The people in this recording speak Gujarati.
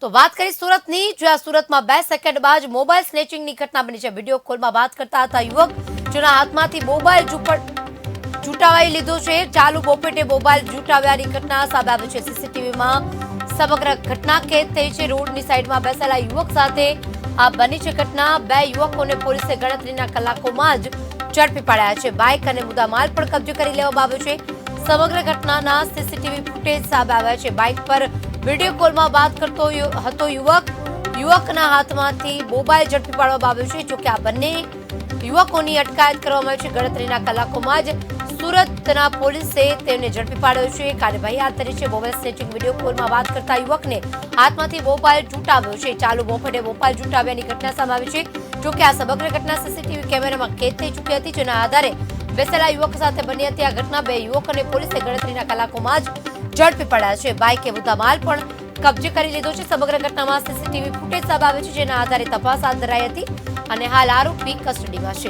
તો વાત કરી સુરતની, જ્યાં સુરતમાં 2 સેકન્ડ બાદ મોબાઈલ સ્નેચિંગની ઘટના બની છે। વિડીયો કોલમાં વાત કરતા હતા યુવક, જેના હાથમાંથી મોબાઈલ ઝૂંટાવાઈ લીધો છે। ચાલુ બોપેટે મોબાઈલ ઝૂંટાવ્યાની ઘટના સામે આવી છે। સીસીટીવીમાં સમગ્ર ઘટના કેદ થઈ છે। રોડની સાઈડમાં બેસેલા યુવક સાથે આ બની છે ઘટના। 2 યુવકોને પોલીસે ગણતરીના કલાકોમાં જ ઝડપી પાડ્યા છે। બાઇક અને મુદ્દામાલ પણ કબજે કરી લેવામાં આવ્યો છે। સમગ્ર ઘટનાના સીસીટીવી ફૂટેજ સામે આવ્યા છે। બાઇક પર વિડીયો કોલમાં વાત કરતો હતો યુવકના હાથમાંથી મોબાઈલ ઝડપી પાડવામાં આવ્યો છે। જોકે આ બંને યુવકોની અટકાયત કરવામાં આવી છે। ગણતરીના કલાકોમાં જ સુરતના પોલીસે તેમને ઝડપી પાડ્યો છે। કાર્યવાહી હાથ ધરી છે। મોબાઈલ સ્નેચિંગ વિડીયો કોલમાં વાત કરતા યુવકને હાથમાંથી મોબાઈલ ઝૂંટાવ્યો છે। ચાલુ બોપેટે મોબાઈલ ઝૂંટાવ્યાની ઘટના સામે આવી છે। જોકે આ સમગ્ર ઘટના સીસીટીવી કેમેરામાં કેદ થઈ ચૂકી હતી, જેના આધારે બેસેલા યુવક સાથે બની હતી આ ઘટના। 2 યુવકોને પોલીસે ગણતરીના કલાકોમાં જ ઝડપી પડ્યા છે। બાઇકે મુદ્દામાલ પણ કબજે કરી લીધો છે। સમગ્ર ઘટનામાં સીસીટીવી ફૂટેજ સામે આવે છે, જેના આધારે તપાસ હાથ ધરાઈ હતી અને હાલ આરોપી કસ્ટડીમાં છે।